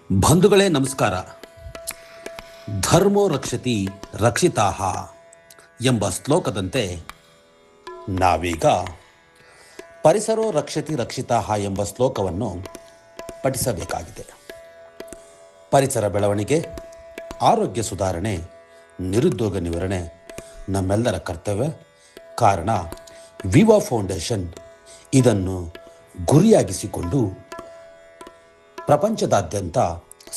ಬಂಧುಗಳೇ ನಮಸ್ಕಾರ. ಧರ್ಮೋ ರಕ್ಷತಿ ರಕ್ಷಿತಾಹ ಎಂಬ ಶ್ಲೋಕದಂತೆ ನಾವೀಗ ಪರಿಸರೋ ರಕ್ಷತಿ ರಕ್ಷಿತಾಹ ಎಂಬ ಶ್ಲೋಕವನ್ನು ಪಠಿಸಬೇಕಾಗಿದೆ. ಪರಿಸರ ಬೆಳವಣಿಗೆ, ಆರೋಗ್ಯ ಸುಧಾರಣೆ, ನಿರುದ್ಯೋಗ ನಿವಾರಣೆ ನಮ್ಮೆಲ್ಲರ ಕರ್ತವ್ಯ. ಕಾರಣ ವಿವಾ ಫೌಂಡೇಶನ್ ಇದನ್ನು ಗುರಿಯಾಗಿಸಿಕೊಂಡು ಪ್ರಪಂಚದಾದ್ಯಂತ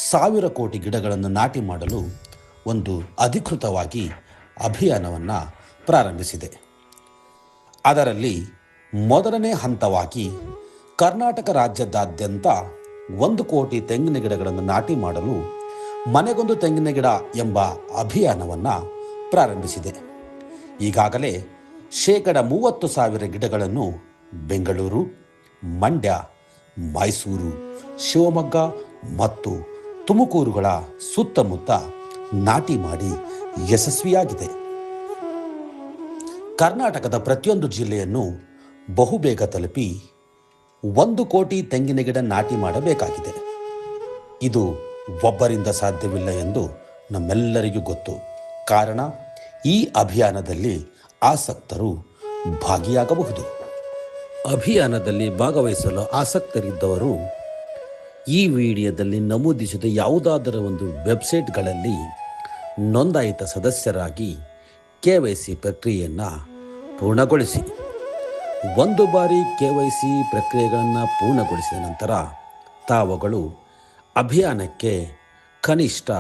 1000 ಕೋಟಿ ಗಿಡಗಳನ್ನು ನಾಟಿ ಮಾಡಲು ಒಂದು ಅಧಿಕೃತವಾಗಿ ಅಭಿಯಾನವನ್ನು ಪ್ರಾರಂಭಿಸಿದೆ. ಅದರಲ್ಲಿ ಮೊದಲನೇ ಹಂತವಾಗಿ ಕರ್ನಾಟಕ ರಾಜ್ಯದಾದ್ಯಂತ 1 ಕೋಟಿ ತೆಂಗಿನ ಗಿಡಗಳನ್ನು ನಾಟಿ ಮಾಡಲು ಮನೆಗೊಂದು ತೆಂಗಿನ ಗಿಡ ಎಂಬ ಅಭಿಯಾನವನ್ನು ಪ್ರಾರಂಭಿಸಿದೆ. ಈಗಾಗಲೇ 30,000 ಗಿಡಗಳನ್ನು ಬೆಂಗಳೂರು, ಮಂಡ್ಯ, ಮೈಸೂರು, ಶಿವಮೊಗ್ಗ ಮತ್ತು ತುಮಕೂರುಗಳ ಸುತ್ತಮುತ್ತ ನಾಟಿ ಮಾಡಿ ಯಶಸ್ವಿಯಾಗಿದೆ. ಕರ್ನಾಟಕದ ಪ್ರತಿಯೊಂದು ಜಿಲ್ಲೆಯನ್ನು ಬಹುಬೇಗ ತಲುಪಿ 1 ಕೋಟಿ ತೆಂಗಿನ ಗಿಡ ನಾಟಿ ಮಾಡಬೇಕಾಗಿದೆ. ಇದು ಒಬ್ಬರಿಂದ ಸಾಧ್ಯವಿಲ್ಲ ಎಂದು ನಮ್ಮೆಲ್ಲರಿಗೂ ಗೊತ್ತು. ಕಾರಣ ಈ ಅಭಿಯಾನದಲ್ಲಿ ಆಸಕ್ತರು ಭಾಗಿಯಾಗಬಹುದು. ಅಭಿಯಾನದಲ್ಲಿ ಭಾಗವಹಿಸಲು ಆಸಕ್ತರಿದ್ದವರು ಈ ವಿಡಿಯೋದಲ್ಲಿ ನಮೂದಿಸಿದ ಯಾವುದಾದರೂ ಒಂದು ವೆಬ್ಸೈಟ್ಗಳಲ್ಲಿ ನೋಂದಾಯಿತ ಸದಸ್ಯರಾಗಿ KYC ಪ್ರಕ್ರಿಯೆಯನ್ನು ಪೂರ್ಣಗೊಳಿಸಿ. ಒಂದು ಬಾರಿ KYC ಪ್ರಕ್ರಿಯೆಗಳನ್ನು ಪೂರ್ಣಗೊಳಿಸಿದ ನಂತರ ತಾವುಗಳು ಅಭಿಯಾನಕ್ಕೆ ಕನಿಷ್ಠ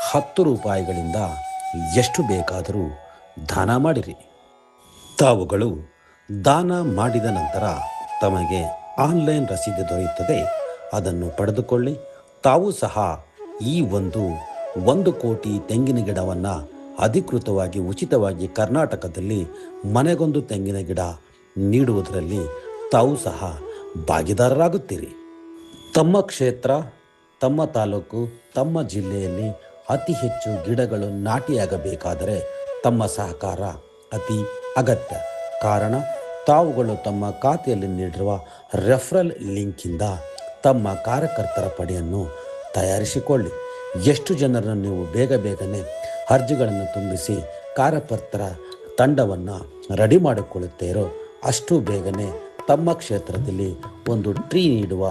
10 ರೂಪಾಯಿಗಳಿಂದ ಎಷ್ಟು ಬೇಕಾದರೂ ದಾನ ಮಾಡಿರಿ. ತಾವುಗಳು ದಾನ ಮಾಡಿದ ನಂತರ ತಮಗೆ ಆನ್ಲೈನ್ ರಸೀದಿ ದೊರೆಯುತ್ತದೆ. ಅದನ್ನು ಪಡೆದುಕೊಳ್ಳಿ. ತಾವು ಸಹ ಈ 1 ಕೋಟಿ ತೆಂಗಿನ ಗಿಡವನ್ನು ಅಧಿಕೃತವಾಗಿ ಉಚಿತವಾಗಿ ಕರ್ನಾಟಕದಲ್ಲಿ ಮನೆಗೊಂದು ತೆಂಗಿನ ಗಿಡ ನೀಡುವುದರಲ್ಲಿ ತಾವು ಸಹ ಭಾಗಿದಾರರಾಗುತ್ತೀರಿ. ತಮ್ಮ ಕ್ಷೇತ್ರ, ತಮ್ಮ ತಾಲೂಕು, ತಮ್ಮ ಜಿಲ್ಲೆಯಲ್ಲಿ ಅತಿ ಹೆಚ್ಚು ಗಿಡಗಳು ನಾಟಿಯಾಗಬೇಕಾದರೆ ತಮ್ಮ ಸಹಕಾರ ಅತಿ ಅಗತ್ಯ. ಕಾರಣ ತಾವುಗಳು ತಮ್ಮ ಖಾತೆಯಲ್ಲಿ ನೀಡಿರುವ ರೆಫರಲ್ ಲಿಂಕಿಂದ ತಮ್ಮ ಕಾರ್ಯಕರ್ತರ ಪಡೆಯನ್ನು ತಯಾರಿಸಿಕೊಳ್ಳಿ. ಎಷ್ಟು ಜನರನ್ನು ನೀವು ಬೇಗನೆ ಅರ್ಜಿಗಳನ್ನು ತುಂಬಿಸಿ ಕಾರ್ಯಕರ್ತರ ತಂಡವನ್ನು ರೆಡಿ ಮಾಡಿಕೊಳ್ಳುತ್ತೀರೋ ಅಷ್ಟು ಬೇಗನೆ ತಮ್ಮ ಕ್ಷೇತ್ರದಲ್ಲಿ ಒಂದು ಟ್ರೀ ನೀಡುವ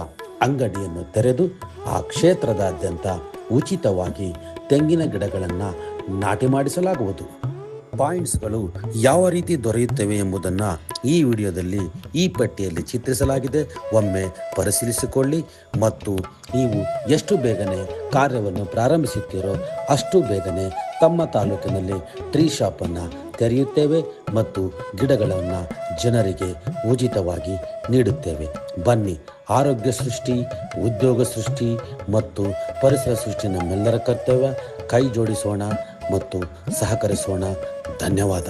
ಅಂಗಡಿಯನ್ನು ತೆರೆದು ಆ ಕ್ಷೇತ್ರದಾದ್ಯಂತ ಉಚಿತವಾಗಿ ತೆಂಗಿನ ಗಿಡಗಳನ್ನು ನಾಟಿ ಮಾಡಿಸಲಾಗುವುದು. ಪಾಯಿಂಟ್ಸ್ಗಳು ಯಾವ ರೀತಿ ದೊರೆಯುತ್ತವೆ ಎಂಬುದನ್ನು ಈ ವಿಡಿಯೋದಲ್ಲಿ ಈ ಪಟ್ಟಿಯಲ್ಲಿ ಚಿತ್ರಿಸಲಾಗಿದೆ. ಒಮ್ಮೆ ಪರಿಶೀಲಿಸಿಕೊಳ್ಳಿ ಮತ್ತು ನೀವು ಎಷ್ಟು ಬೇಗನೆ ಕಾರ್ಯವನ್ನು ಪ್ರಾರಂಭಿಸುತ್ತೀರೋ ಅಷ್ಟು ಬೇಗನೆ ತಮ್ಮ ತಾಲೂಕಿನಲ್ಲಿ ಟ್ರೀ ಶಾಪನ್ನು ತೆರೆಯುತ್ತೇವೆ ಮತ್ತು ಗಿಡಗಳನ್ನು ಜನರಿಗೆ ಉಚಿತವಾಗಿ ನೀಡುತ್ತೇವೆ. ಬನ್ನಿ, ಆರೋಗ್ಯ ಸೃಷ್ಟಿ, ಉದ್ಯೋಗ ಸೃಷ್ಟಿ ಮತ್ತು ಪರಿಸರ ಸೃಷ್ಟಿ ನಮ್ಮೆಲ್ಲರ ಕರ್ತವ್ಯ. ಕೈ ಜೋಡಿಸೋಣ ಮತ್ತು ಸಹಕರಿಸೋಣ. ಧನ್ಯವಾದ.